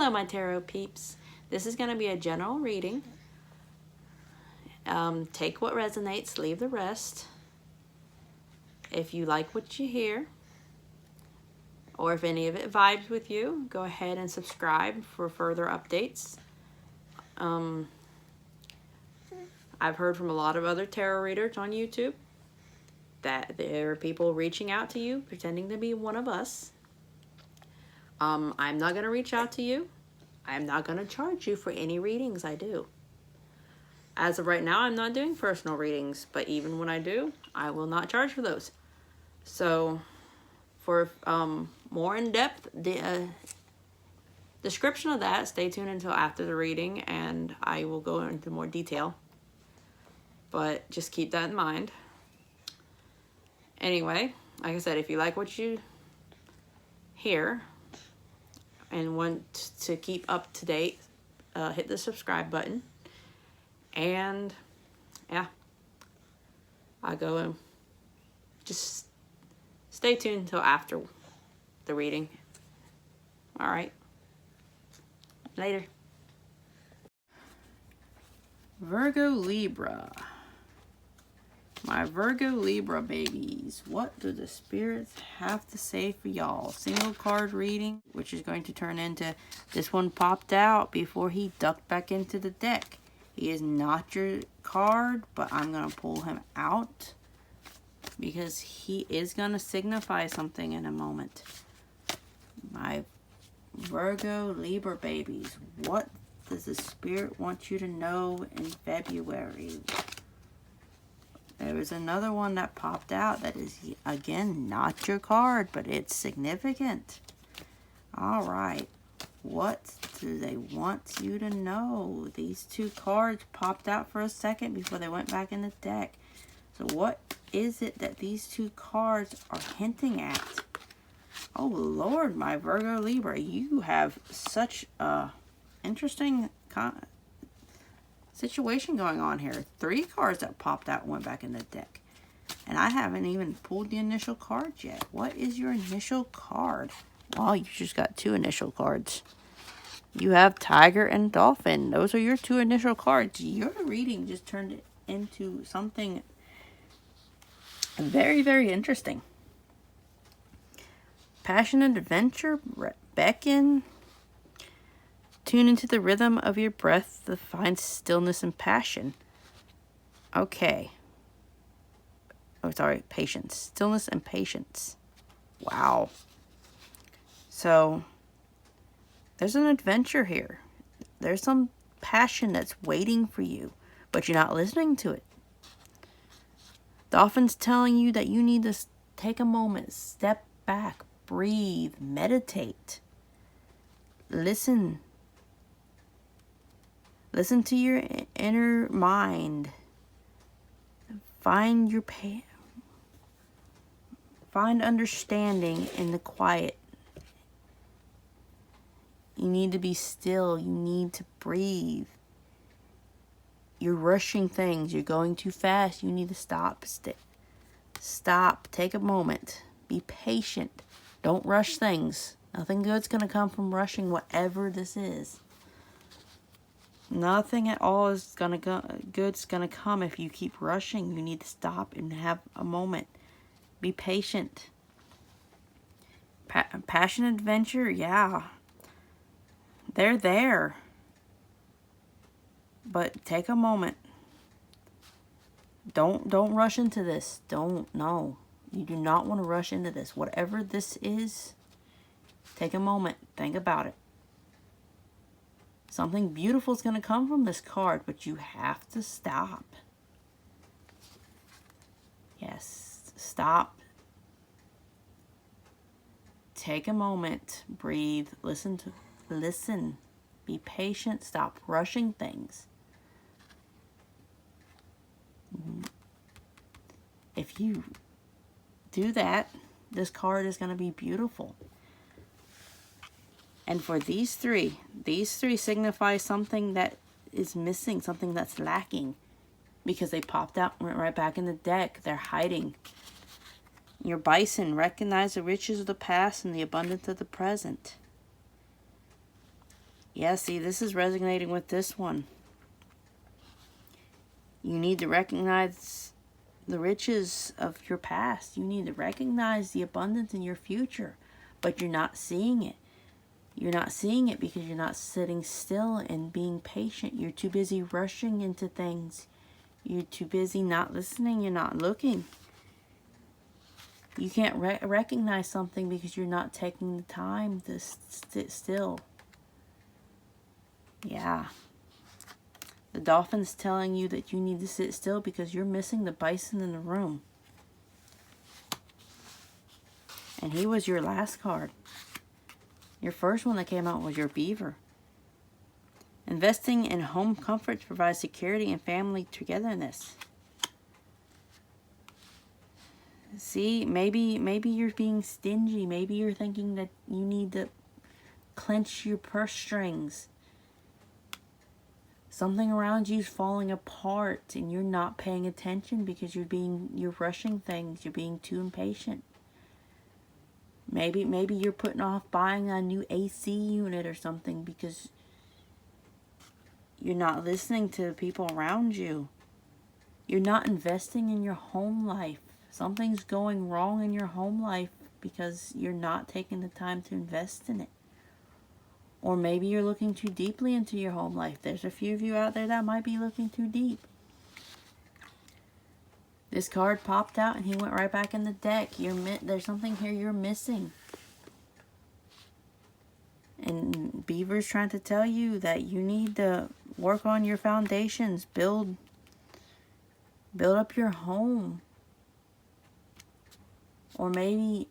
Hello, my tarot peeps. This is going to be a general reading. Take what resonates, leave the rest. If you like what you hear, or if any of it vibes with you, go ahead and subscribe for further updates. I've heard from a lot of other tarot readers on YouTube that there are people reaching out to you, pretending to be one of us. I'm not going to reach out to you. I'm not going to charge you for any readings I do. As of right now, I'm not doing personal readings, but even when I do, I will not charge for those. So, for more in-depth description of that, stay tuned until after the reading, and I will go into more detail. But just keep that in mind. Anyway, like I said, if you like what you hear and want to keep up to date, hit the subscribe button. And yeah, I go and just stay tuned until after the reading. All right. Later. Virgo Libra. My Virgo Libra babies, what do the spirits have to say for y'all? Single card reading, which is going to turn into, this one popped out before he ducked back into the deck. He is not your card, but I'm going to pull him out because he is going to signify something in a moment. My Virgo Libra babies, what does the spirit want you to know in February? There was another one that popped out that is, again, not your card, but it's significant. All right. What do they want you to know? These two cards popped out for a second before they went back in the deck. So what is it that these two cards are hinting at? Oh, Lord, my Virgo Libra, you have such a interesting situation going on here. 3 cards that popped out and went back in the deck. And I haven't even pulled the initial cards yet. What is your initial card? Well, you just got 2 initial cards. You have Tiger and Dolphin. Those are your 2 initial cards. Your reading just turned it into something very, very interesting. Passion and adventure, beckon. Tune into the rhythm of your breath to find stillness and passion. Okay. Oh, sorry, patience. Stillness and patience. Wow. So, there's an adventure here. There's some passion that's waiting for you, but you're not listening to it. Dolphin's telling you that you need to take a moment, step back, breathe, meditate. Listen. Listen to your inner mind. Find your find understanding in the quiet. You need to be still. You need to breathe. You're rushing things. You're going too fast. You need to stop. Stop. Take a moment. Be patient. Don't rush things. Nothing good's going to come from rushing whatever this is. Nothing at all is good's gonna come if you keep rushing. You need to stop and have a moment. Be patient. Passion adventure, yeah. They're there. But take a moment. Don't rush into this. No. You do not want to rush into this. Whatever this is, take a moment. Think about it. Something beautiful is going to come from this card, but you have to stop. Yes, stop. Take a moment, breathe, listen. Be patient, stop rushing things. If you do that, this card is going to be beautiful. And for these three signify something that is missing, something that's lacking. Because they popped out and went right back in the deck. They're hiding. Your bison, recognize the riches of the past and the abundance of the present. Yeah, see, this is resonating with this one. You need to recognize the riches of your past. You need to recognize the abundance in your future, but you're not seeing it. You're not seeing it because you're not sitting still and being patient. You're too busy rushing into things. You're too busy not listening. You're not looking. You can't recognize something because you're not taking the time to sit still. Yeah. The dolphin's telling you that you need to sit still because you're missing the bison in the room. And he was your last card. Your first one that came out was your beaver. Investing in home comforts provides security and family togetherness. See, maybe you're being stingy. Maybe you're thinking that you need to clench your purse strings. Something around you is falling apart and you're not paying attention because you're rushing things. You're being too impatient. Maybe you're putting off buying a new AC unit or something because you're not listening to the people around you. You're not investing in your home life. Something's going wrong in your home life because you're not taking the time to invest in it. Or maybe you're looking too deeply into your home life. There's a few of you out there that might be looking too deep. This card popped out and he went right back in the deck. There's something here you're missing. And Beaver's trying to tell you that you need to work on your foundations. Build up your home. Or maybe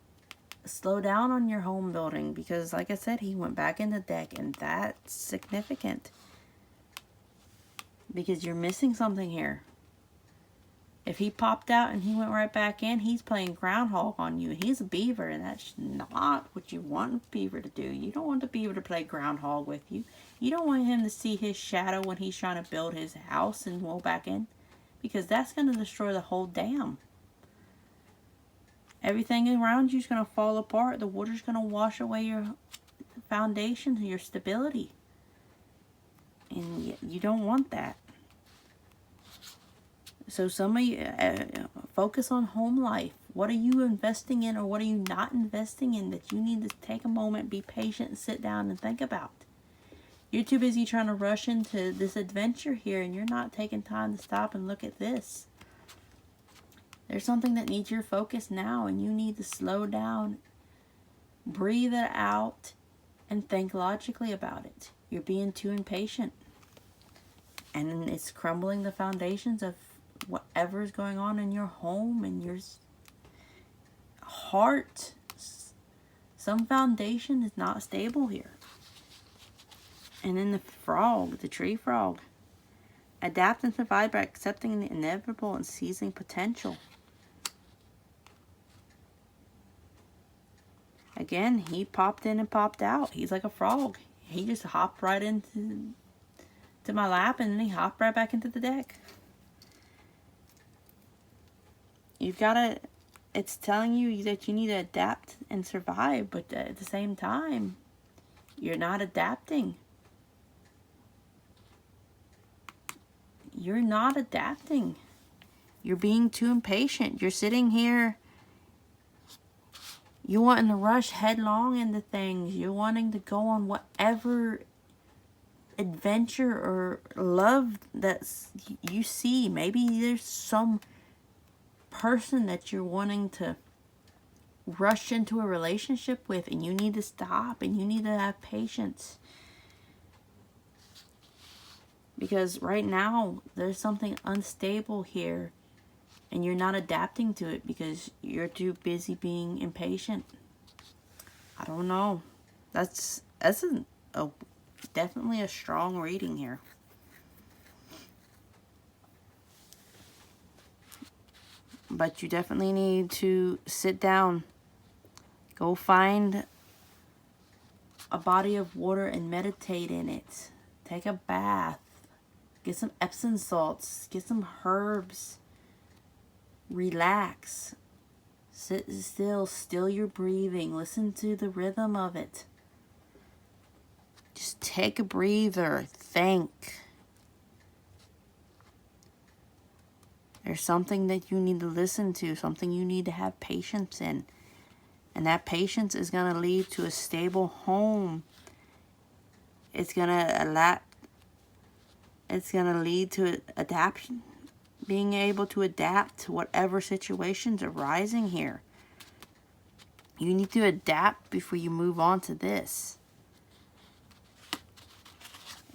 slow down on your home building because, like I said, he went back in the deck and that's significant. Because you're missing something here. If he popped out and he went right back in, he's playing groundhog on you. He's a beaver, and that's not what you want a beaver to do. You don't want the beaver to play groundhog with you. You don't want him to see his shadow when he's trying to build his house and roll back in. Because that's going to destroy the whole dam. Everything around you is going to fall apart. The water's going to wash away your foundation, your stability. And you don't want that. So some of you, focus on home life. What are you investing in or what are you not investing in that you need to take a moment, be patient, and sit down and think about? You're too busy trying to rush into this adventure here and you're not taking time to stop and look at this. There's something that needs your focus now and you need to slow down, breathe it out, and think logically about it. You're being too impatient. And it's crumbling the foundations of whatever's going on in your home and your heart. Some foundation is not stable here. And then the frog, the tree frog. Adapt and survive by accepting the inevitable and seizing potential. Again, he popped in and popped out. He's like a frog. He just hopped right into my lap and then he hopped right back into the deck. You've got to, it's telling you that you need to adapt and survive, but at the same time, you're not adapting. You're not adapting. You're being too impatient. You're sitting here. You're wanting to rush headlong into things. You're wanting to go on whatever adventure or love that you see. Maybe there's some person that you're wanting to rush into a relationship with and you need to stop and you need to have patience. Because right now, there's something unstable here and you're not adapting to it because you're too busy being impatient. I don't know. That's definitely a strong reading here. But you definitely need to sit down. Go find a body of water and meditate in it. Take a bath. Get some Epsom salts. Get some herbs. Relax. Sit still. Still your breathing. Listen to the rhythm of it. Just take a breather. Think. There's something that you need to listen to, something you need to have patience in. And that patience is going to lead to a stable home. It's going to lead to adaptation, being able to adapt to whatever situations are arising here. You need to adapt before you move on to this.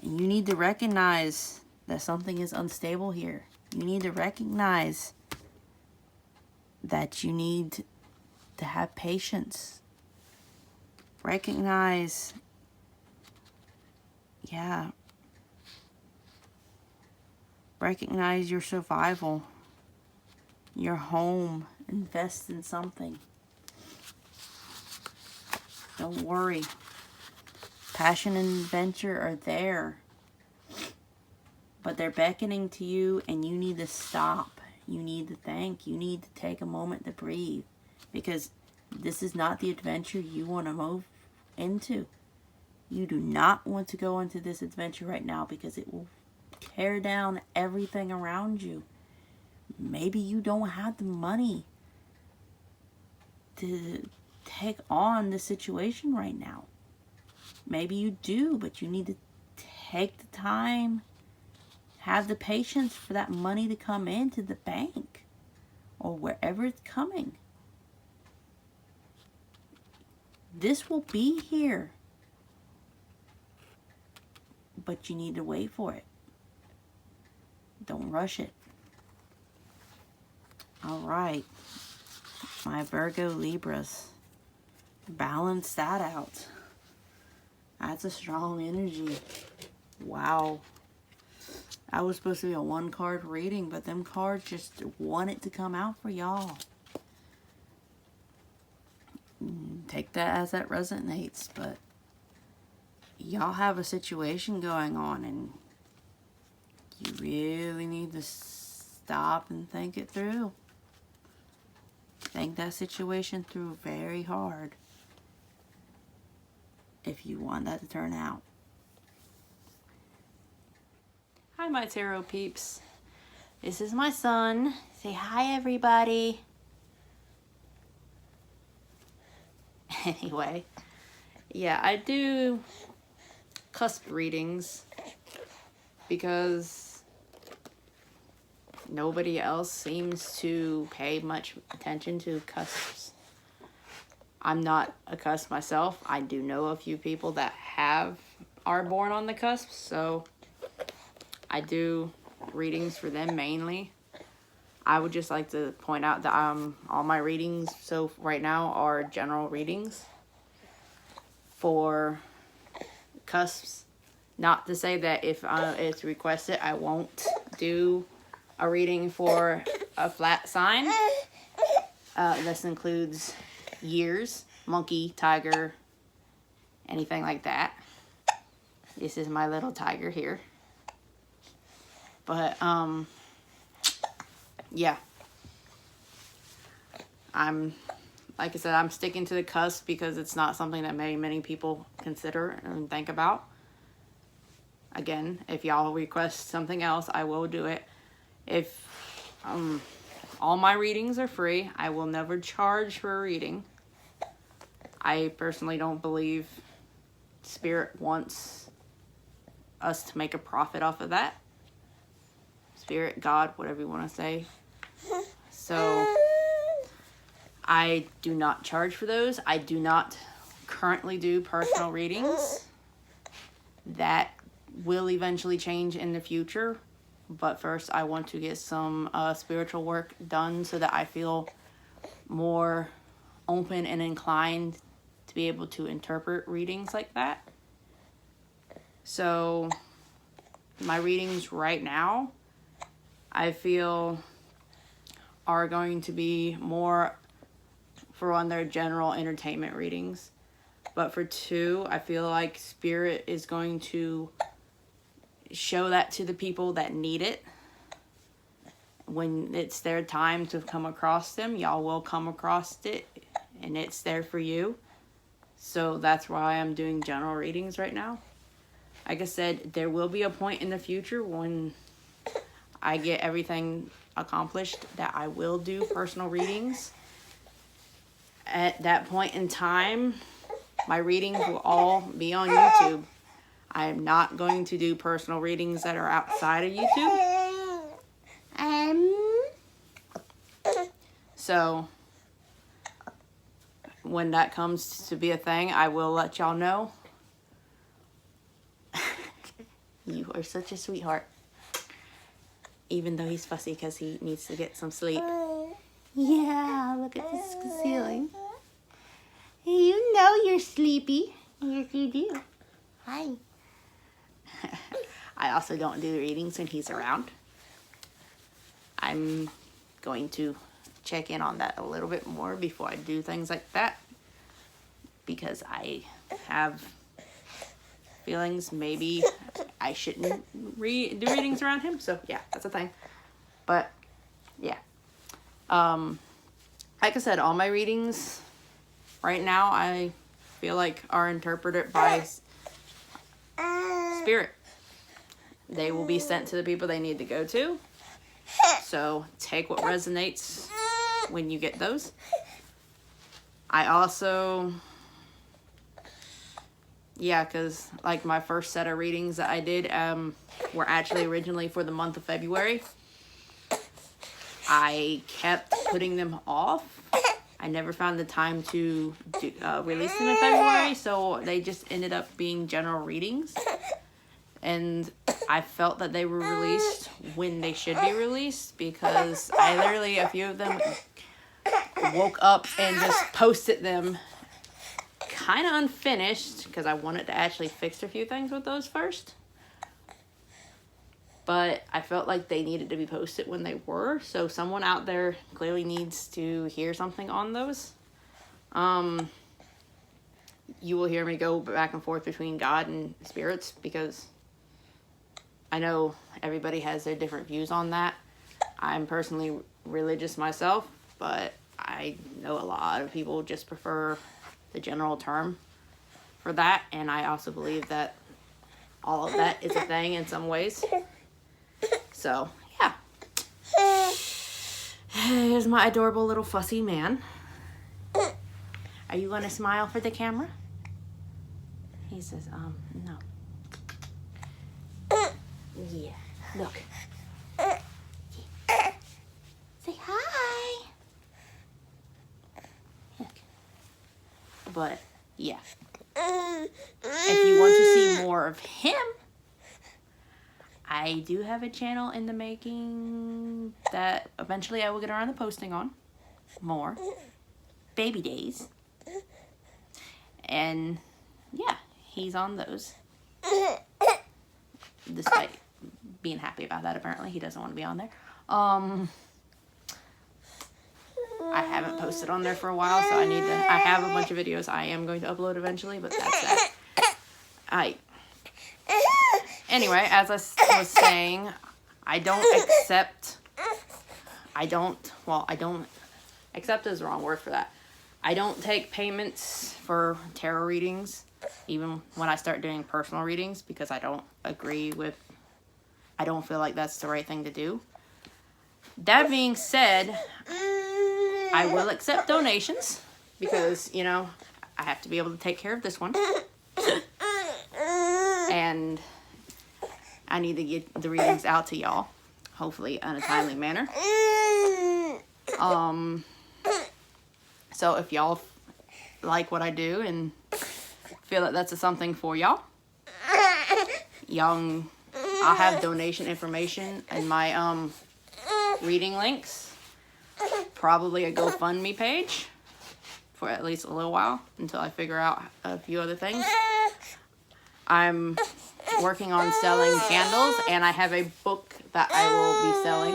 And you need to recognize that something is unstable here. You need to recognize that you need to have patience. Recognize, recognize your survival, your home. Invest in something. Don't worry. Passion and adventure are there. But they're beckoning to you, and you need to stop. You need to think. You need to take a moment to breathe. Because this is not the adventure you want to move into. You do not want to go into this adventure right now because it will tear down everything around you. Maybe you don't have the money to take on the situation right now. Maybe you do, but you need to take the time, have the patience for that money to come into the bank or wherever it's coming. This will be here, but you need to wait for it. Don't rush it. All right, my Virgo Libras, balance that out. That's a strong energy. Wow. That was supposed to be a one card reading, but them cards just want it to come out for y'all. Take that as that resonates, but y'all have a situation going on and you really need to stop and think it through. Think that situation through very hard if you want that to turn out. Hi, my tarot peeps. This is my son. Say hi, everybody. Anyway, yeah, I do cusp readings because nobody else seems to pay much attention to cusps. I'm not a cusp myself. I do know a few people that are born on the cusp, so I do readings for them mainly. I would just like to point out that all my readings so right now are general readings for cusps. Not to say that if it's requested, I won't do a reading for a flat sign. This includes years, monkey, tiger, anything like that. This is my little tiger here. But, yeah. Like I said, I'm sticking to the cusp because it's not something that many people consider and think about. Again, if y'all request something else, I will do it. If, all my readings are free. I will never charge for a reading. I personally don't believe Spirit wants us to make a profit off of that. Spirit, God, whatever you want to say. So I do not charge for those. I do not currently do personal readings. That will eventually change in the future. But first I want to get some spiritual work done so that I feel more open and inclined to be able to interpret readings like that. So my readings right now, I feel, are going to be more for on their general entertainment readings. But for 2, I feel like Spirit is going to show that to the people that need it. When it's their time to come across them, y'all will come across it, and it's there for you. So that's why I'm doing general readings right now. like I said, there will be a point in the future when I get everything accomplished that I will do personal readings. At that point in time, my readings will all be on YouTube. I am not going to do personal readings that are outside of YouTube. So, when that comes to be a thing, I will let y'all know. You are such a sweetheart. Even though he's fussy because he needs to get some sleep. Yeah, look at this ceiling. You know you're sleepy. Yes, you do. Hi. I also don't do readings when he's around. I'm going to check in on that a little bit more before I do things like that. Because I have feelings maybe I shouldn't do readings around him. So, yeah, that's a thing. But, yeah. Like I said, all my readings right now, I feel like are interpreted by spirit. They will be sent to the people they need to go to. So, take what resonates when you get those. I also... Yeah, because like my first set of readings that I did were actually originally for the month of February. I kept putting them off. I never found the time to release them in February, so they just ended up being general readings. And I felt that they were released when they should be released, because I literally, a few of them, woke up and just posted them kind of unfinished, because I wanted to actually fix a few things with those first. But I felt like they needed to be posted when they were. So someone out there clearly needs to hear something on those. You will hear me go back and forth between God and spirits, because I know everybody has their different views on that. I'm personally religious myself, but I know a lot of people just prefer the general term for that. And I also believe that all of that is a thing in some ways. So, yeah. Here's my adorable little fussy man. Are you going to smile for the camera? He says, no. Yeah, look. Yeah. Say hi. Look. But, yeah. If you want to see more of him, I do have a channel in the making that eventually I will get around to posting on more. Baby days. And yeah, he's on those. Despite being happy about that, apparently. He doesn't want to be on there. I haven't posted on there for a while, so I have a bunch of videos I am going to upload eventually, but that's that. Anyway, as I was saying, accept is the wrong word for that. I don't take payments for tarot readings, even when I start doing personal readings, because I don't feel like that's the right thing to do. That being said, I will accept donations, because, you know, I have to be able to take care of this one. And I need to get the readings out to y'all, hopefully in a timely manner. So if y'all like what I do and feel that that's something for y'all, I'll have donation information in my reading links. Probably a GoFundMe page for at least a little while until I figure out a few other things. I'm working on selling candles, and I have a book that I will be selling.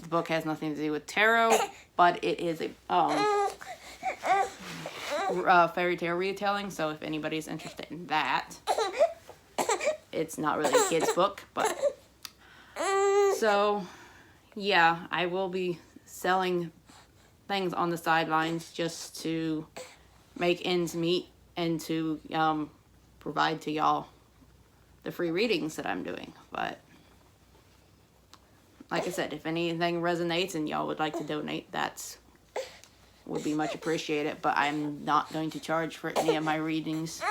The book has nothing to do with tarot, but it is a fairy tale retelling, so if anybody's interested in that, it's not really a kid's book, but so yeah, I will be selling things on the sidelines just to make ends meet and to provide to y'all the free readings that I'm doing. But like I said, if anything resonates and y'all would like to donate, that's would be much appreciated. But I'm not going to charge for any of my readings,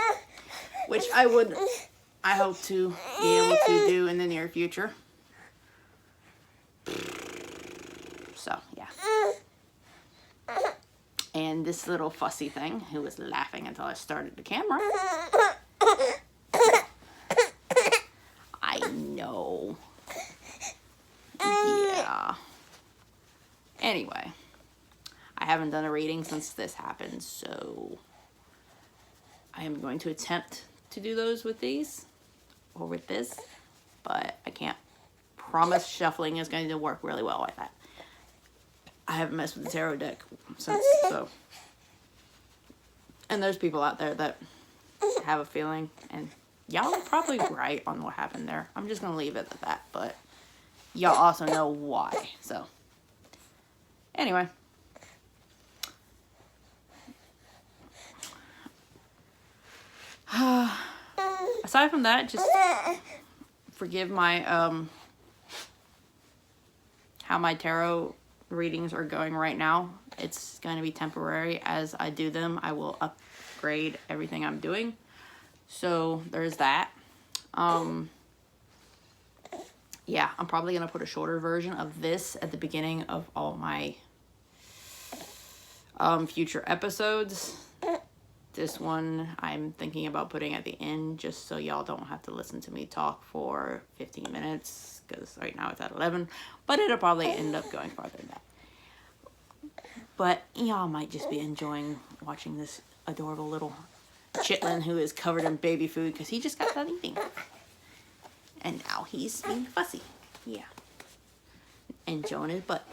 which I hope to be able to do in the near future. So yeah. And this little fussy thing who was laughing until I started the camera. I know. Yeah. Anyway, I haven't done a reading since this happened, so I am going to attempt to do those with these or with this, but I can't promise shuffling is going to work really well like that. I haven't messed with the tarot deck since, so. And there's people out there that have a feeling, and y'all are probably right on what happened there. I'm just going to leave it at that, but y'all also know why, so. Anyway. Aside from that, just forgive my, how my tarot readings are going right now. It's going to be temporary. As I do them, I will upgrade everything I'm doing. So there's that. Yeah, I'm probably going to put a shorter version of this at the beginning of all my future episodes. This one I'm thinking about putting at the end just so y'all don't have to listen to me talk for 15 minutes because right now it's at 11, but it'll probably end up going farther than that. But y'all might just be enjoying watching this adorable little chitlin who is covered in baby food because he just got done eating. And now he's being fussy. Yeah. And showing his butt.